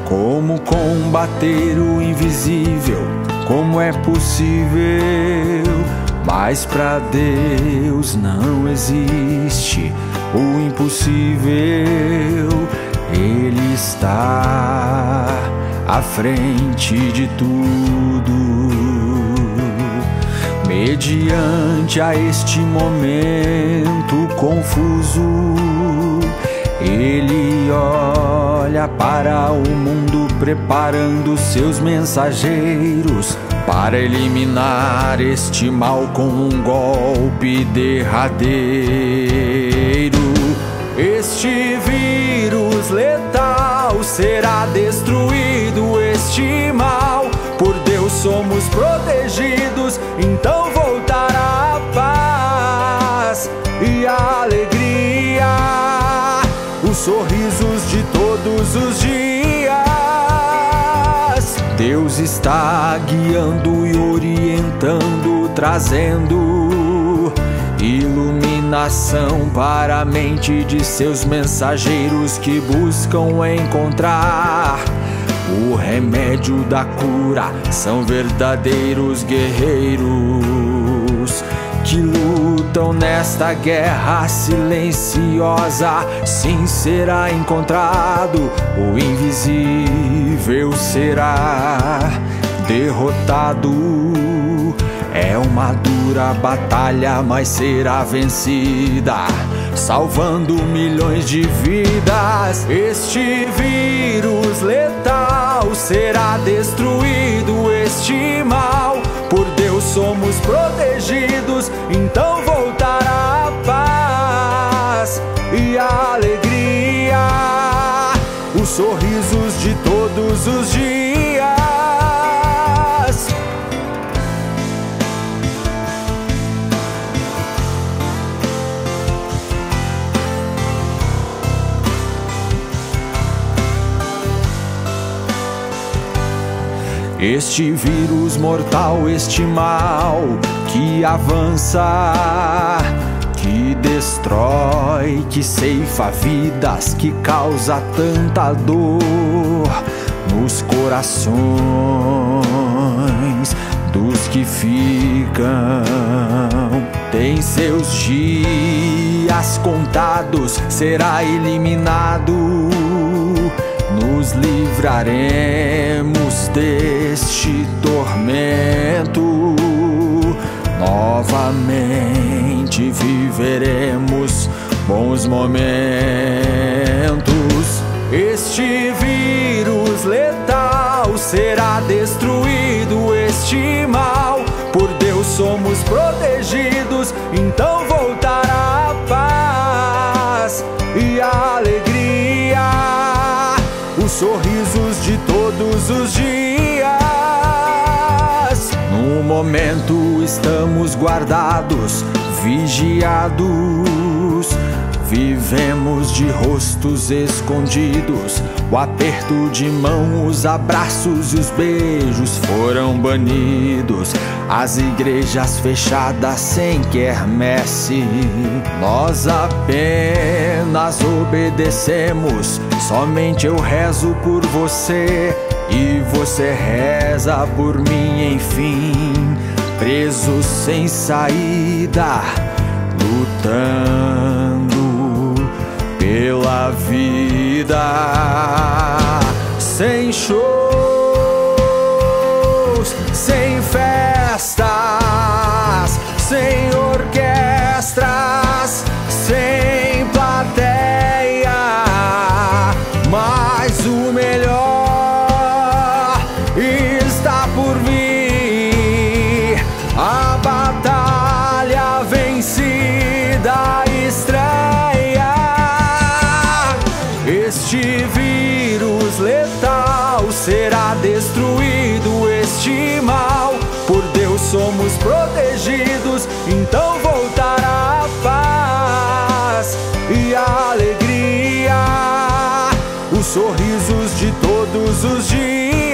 Como combater o invisível? Como é possível? Mas para Deus não existe o impossível. Ele está à frente de tudo. Mediante a este momento confuso, Ele olha para o mundo preparando seus mensageiros para eliminar este mal com um golpe derradeiro. Este vírus letal será destruído, este mal, por Deus somos protegidos, então voltará a paz e a alegria, os sorrisos de todos os dias. Deus está guiando e orientando, trazendo iluminação para a mente de seus mensageiros que buscam encontrar o remédio da cura. São verdadeiros guerreiros que lutam nesta guerra silenciosa. Sim, será encontrado, o invisível será derrotado. É uma dura batalha, mas será vencida, salvando milhões de vidas. Este vírus letal será destruído, este mal, por Deus somos protegidos, então voltará a paz e a alegria, os sorrisos de todos os dias. Este vírus mortal, este mal que avança, que destrói, que ceifa vidas, que causa tanta dor nos corações dos que ficam. Tem seus dias contados, será eliminado. Nos livraremos deste tormento, novamente viveremos bons momentos. Este vírus letal será destruído, este mal, por Deus somos protegidos, então voltará a paz e a alegria, os sorrisos de todos os dias. No momento estamos guardados, vigiados, vivemos de rostos escondidos. O aperto de mão, os abraços e os beijos foram banidos. As igrejas fechadas sem quermesse, nós apenas obedecemos. Somente eu rezo por você e você reza por mim, enfim. Presos sem saída, lutando pela vida, sem shows, sem festas, sem orquestras, sem plateia, mas o melhor está por vir. A batalha vencida estreia. Este vírus letal será destruído, este mal, por Deus somos protegidos, então voltará a paz e a alegria, os sorrisos de todos os dias.